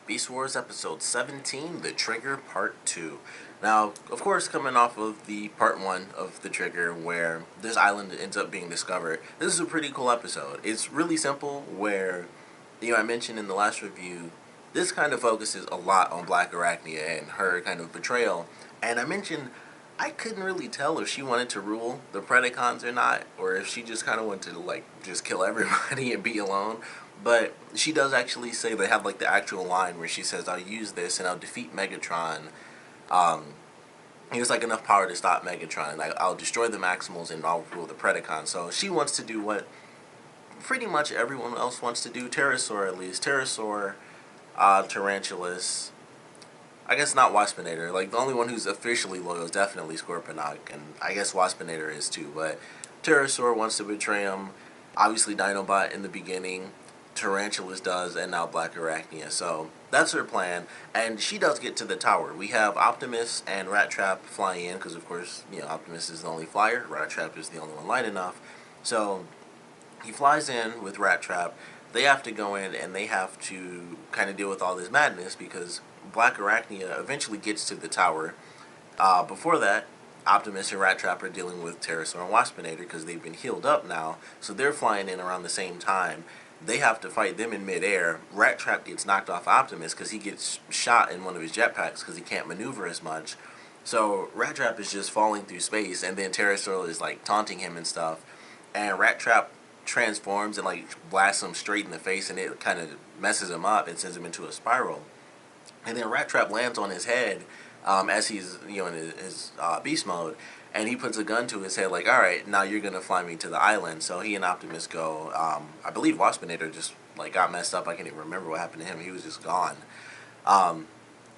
Beast Wars episode 17, The Trigger Part 2. Now, of course, coming off of the part 1 of The Trigger, where this island ends up being discovered, this is a pretty cool episode. It's really simple, where, I mentioned in the last review, this kind of focuses a lot on Blackarachnia and her kind of betrayal. And I mentioned I couldn't really tell if she wanted to rule the Predacons or not, or if she just kind of wanted to, just kill everybody and be alone. But she does actually say, they have, the actual line where she says, I'll use this and I'll defeat Megatron. He was, enough power to stop Megatron. I'll destroy the Maximals and I'll rule the Predacons. So she wants to do what pretty much everyone else wants to do. Terrorsaur, at least. Terrorsaur, Tarantulas. I guess not Waspinator. The only one who's officially loyal is definitely Scorponok. And I guess Waspinator is too. But Terrorsaur wants to betray him. Obviously Dinobot in the beginning. Tarantulas does, and now Blackarachnia. So that's her plan, and she does get to the tower. We have Optimus and Rattrap flying in, because of course, Optimus is the only flyer, Rattrap is the only one light enough. So he flies in with Rattrap. They have to go in, and they have to kind of deal with all this madness, because Blackarachnia eventually gets to the tower. Before that, Optimus and Rattrap are dealing with Terrorsaur and Waspinator, because they've been healed up now, so they're flying in around the same time. They have to fight them in midair. Rattrap gets knocked off Optimus because he gets shot in one of his jetpacks because he can't maneuver as much. So Rattrap is just falling through space, and then Terrorsaur is taunting him and stuff. And Rattrap transforms and blasts him straight in the face, and it kind of messes him up and sends him into a spiral. And then Rattrap lands on his head as he's in his beast mode. And he puts a gun to his head, alright, now you're going to fly me to the island. So he and Optimus go. I believe Waspinator just, got messed up. I can't even remember what happened to him. He was just gone.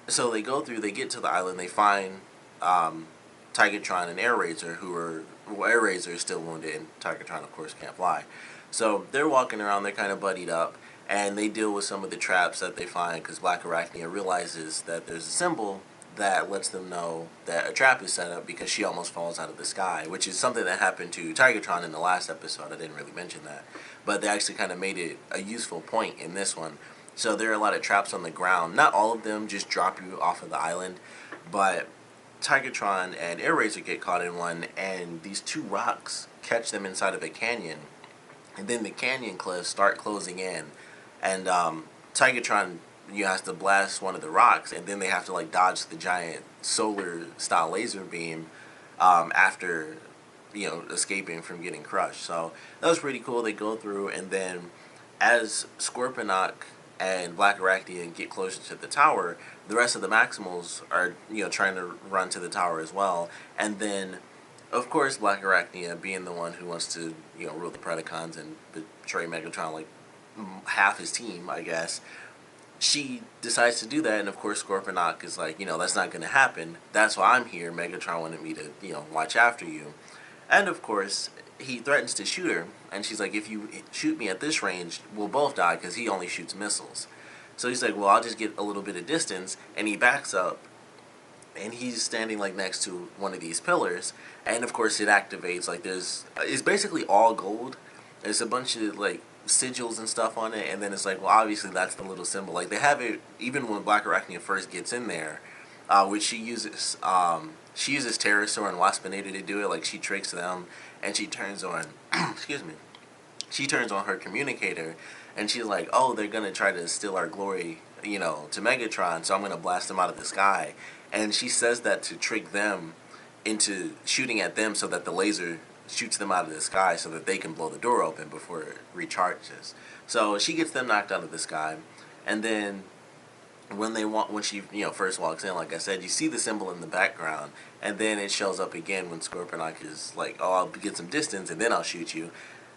So they go through, they get to the island, they find Tigatron and Airazor, Airazor is still wounded, and Tigatron, of course, can't fly. So they're walking around, they're kind of buddied up, and they deal with some of the traps that they find, because Blackarachnia realizes that there's a symbol that lets them know that a trap is set up because she almost falls out of the sky, which is something that happened to Tigatron in the last episode. I didn't really mention that, but they actually kind of made it a useful point in this one. So there are a lot of traps on the ground. Not all of them just drop you off of the island, but Tigatron and Airazor get caught in one, and these two rocks catch them inside of a canyon, and then the canyon cliffs start closing in, and Tigatron has to blast one of the rocks, and then they have to dodge the giant solar style laser beam after escaping from getting crushed. So that was pretty cool. They go through, and then as Scorponok and Blackarachnia get closer to the tower, the rest of the Maximals are trying to run to the tower as well. And then of course Blackarachnia, being the one who wants to rule the Predacons and betray Megatron, half his team, I guess, she decides to do that, and of course Scorponok is that's not going to happen. That's why I'm here. Megatron wanted me to, watch after you. And of course, he threatens to shoot her, and she's like, if you shoot me at this range, we'll both die, because he only shoots missiles. So he's like, well, I'll just get a little bit of distance, and he backs up, and he's standing next to one of these pillars, and of course it activates. It's basically all gold. There's a bunch of sigils and stuff on it, and then it's well, obviously that's the little symbol. They have it even when Blackarachnia first gets in there, which she uses Terrorsaur and Waspinator to do it. She tricks them, and she turns on excuse me, she turns on her communicator, and she's like, oh, they're gonna try to steal our glory to Megatron, so I'm gonna blast them out of the sky. And she says that to trick them into shooting at them, so that the laser shoots them out of the sky so that they can blow the door open before it recharges. So she gets them knocked out of the sky, and then when she first walks in, like I said, you see the symbol in the background, and then it shows up again when Scorponok is like, oh, I'll get some distance and then I'll shoot you.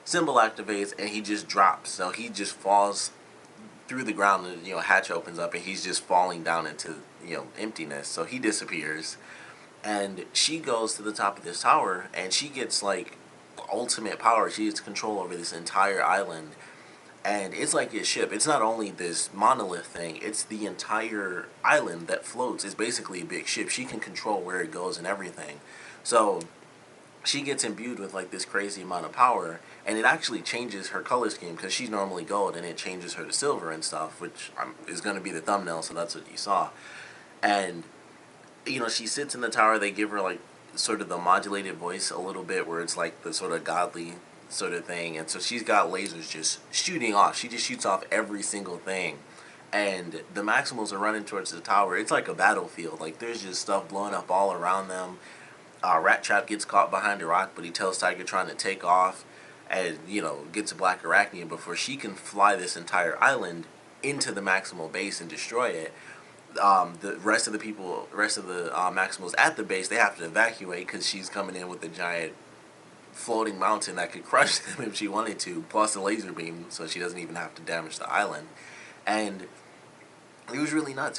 Symbol activates, and he just drops. So he just falls through the ground, and hatch opens up, and he's just falling down into emptiness. So he disappears. And she goes to the top of this tower, and she gets ultimate power. She gets control over this entire island, and it's like a ship. It's not only this monolith thing; it's the entire island that floats. It's basically a big ship. She can control where it goes and everything. So she gets imbued with this crazy amount of power, and it actually changes her color scheme because she's normally gold, and it changes her to silver and stuff, which is going to be the thumbnail, so that's what you saw. And she sits in the tower. They give her like sort of the modulated voice a little bit, where it's like the sort of godly sort of thing, and so she's got lasers just shooting off. She just shoots off every single thing, and the Maximals are running towards the tower. It's like a battlefield. Like there's just stuff blowing up all around them. Rattrap gets caught behind a rock, but he tells Tigatron to take off, and gets a Blackarachnia before she can fly this entire island into the Maximal base and destroy it. The rest of the Maximals at the base, they have to evacuate because she's coming in with a giant floating mountain that could crush them if she wanted to, plus a laser beam, so she doesn't even have to damage the island. And it was really nuts.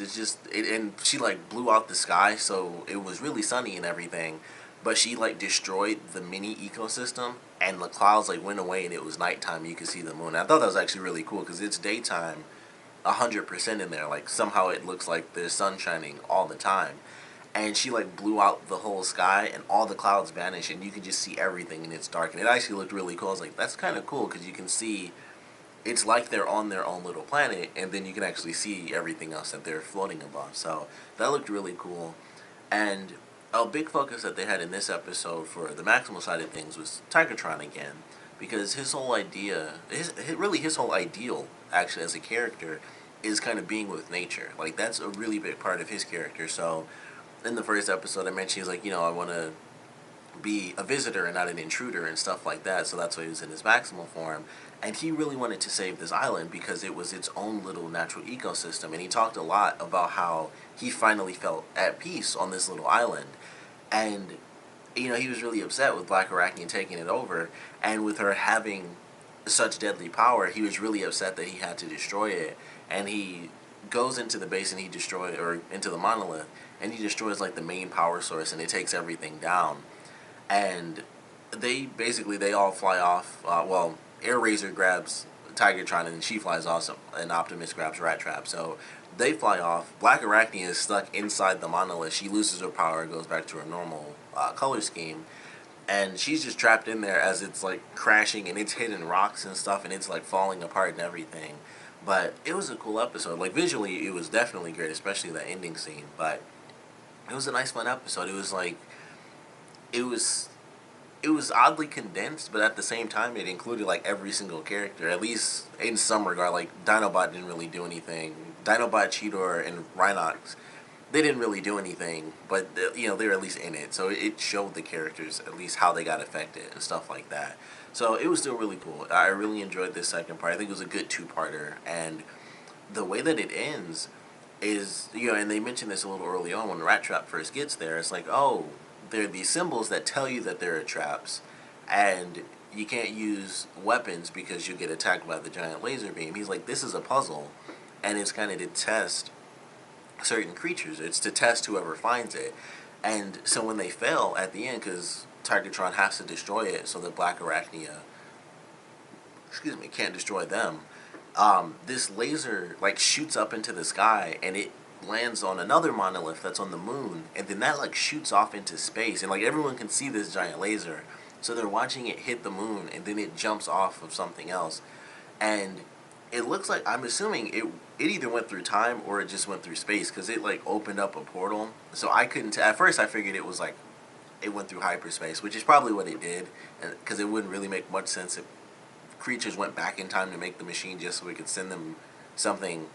And she like blew out the sky, so it was really sunny and everything, but she like destroyed the mini ecosystem, and the clouds like went away and it was nighttime. You could see the moon. I thought that was actually really cool because it's daytime 100% in there. Like somehow it looks like there's sun shining all the time. And she like blew out the whole sky and all the clouds vanished and you can just see everything and it's dark. And it actually looked really cool. I was like, that's kind of cool because you can see it's like they're on their own little planet, and then you can actually see everything else that they're floating above. So that looked really cool. And a big focus that they had in this episode for the Maximal side of things was Tigatron again, because his whole idea, his whole ideal actually as a character is kind of being with nature. Like that's a really big part of his character. So in the first episode I mentioned he's like, I want to be a visitor and not an intruder and stuff like that, so that's why he was in his Maximal form. And he really wanted to save this island because it was its own little natural ecosystem, and he talked a lot about how he finally felt at peace on this little island. And he was really upset with Blackarachnia taking it over, and with her having such deadly power, he was really upset that he had to destroy it. And he goes into the base and into the monolith, and he destroys like the main power source, and it takes everything down. And they all fly off. Airazor grabs Tigatron and she flies off, and Optimus grabs Rattrap. So they fly off. Blackarachnia is stuck inside the monolith. She loses her power, goes back to her normal color scheme, and she's just trapped in there as it's like crashing and it's hitting rocks and stuff and it's like falling apart and everything. But it was a cool episode. Like visually, it was definitely great, especially that ending scene. But it was a nice, fun episode. It was like it was oddly condensed, but at the same time it included like every single character, at least in some regard. Like Dinobot didn't really do anything. Dinobot, Cheetor, and Rhinox, they didn't really do anything, but they were at least in it, so it showed the characters at least how they got affected and stuff like that. So it was still really cool. I really enjoyed this second part. I think it was a good two-parter, and the way that it ends is, and they mentioned this a little early on when Rattrap first gets there. It's like, oh, there are these symbols that tell you that there are traps, and you can't use weapons because you get attacked by the giant laser beam. He's like, this is a puzzle, and it's kind of to test certain creatures. It's to test whoever finds it. And so when they fail at the end, because Tigatron has to destroy it so that Blackarachnia, can't destroy them, this laser like shoots up into the sky and it lands on another monolith that's on the moon, and then that like shoots off into space, and like everyone can see this giant laser, so they're watching it hit the moon, and then it jumps off of something else, and it looks like, I'm assuming it either went through time or it just went through space, because it like opened up a portal. So I couldn't at first I figured it was like it went through hyperspace, which is probably what it did, because it wouldn't really make much sense if creatures went back in time to make the machine just so we could send them something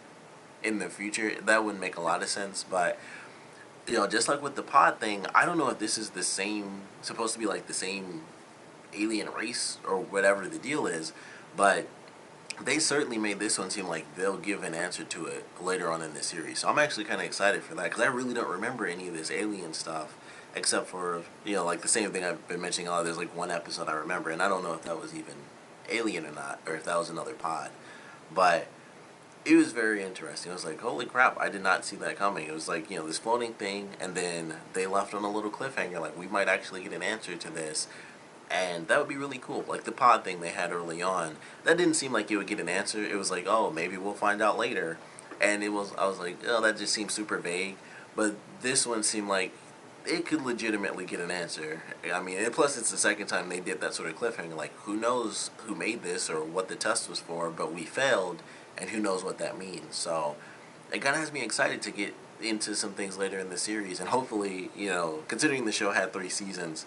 in the future. That wouldn't make a lot of sense. But just like with the pod thing, I don't know if this is supposed to be like the same alien race or whatever the deal is, but they certainly made this one seem like they'll give an answer to it later on in the series. So I'm actually kind of excited for that, because I really don't remember any of this alien stuff, except for like the same thing I've been mentioning. There's like one episode I remember, and I don't know if that was even alien or not, or if that was another pod. But it was very interesting. I was like, holy crap, I did not see that coming. It was like, this floating thing, and then they left on a little cliffhanger, like, we might actually get an answer to this, and that would be really cool. Like the pod thing they had early on, that didn't seem like it would get an answer. It was like, oh, maybe we'll find out later. And I was like, oh, that just seems super vague. But this one seemed like it could legitimately get an answer. I mean, and plus it's the second time they did that sort of cliffhanger. Like, who knows who made this or what the test was for, but we failed, and who knows what that means. So it kind of has me excited to get into some things later in the series, and hopefully, considering the show had 3 seasons,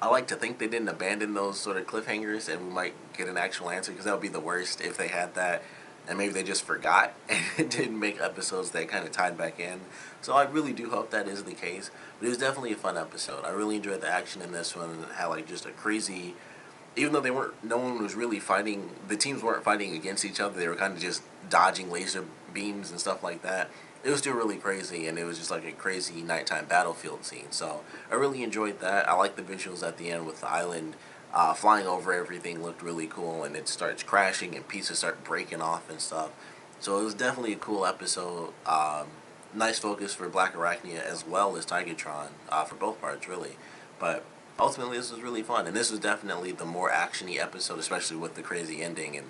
I like to think they didn't abandon those sort of cliffhangers, and we might get an actual answer, because that would be the worst if they had that and maybe they just forgot and didn't make episodes that kind of tied back in. So I really do hope that is the case. But it was definitely a fun episode. I really enjoyed the action in this one. It had like just a crazy, even though no one was really fighting, the teams weren't fighting against each other. They were kind of just dodging laser beams and stuff like that. It was still really crazy, and it was just like a crazy nighttime battlefield scene. So I really enjoyed that. I like the visuals at the end with the island flying over everything. Looked really cool, and it starts crashing and pieces start breaking off and stuff. So it was definitely a cool episode. Nice focus for Blackarachnia as well as Tigatron for both parts, really. But ultimately, this was really fun, and this was definitely the more actiony episode, especially with the crazy ending and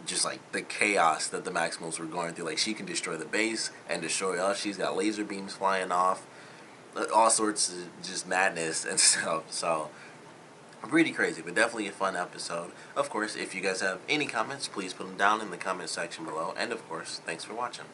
just like the chaos that the Maximals were going through. Like, she can destroy the base and destroy us. She's got laser beams flying off, all sorts of just madness and stuff. So pretty crazy, but definitely a fun episode. Of course, if you guys have any comments, please put them down in the comment section below. And of course, thanks for watching.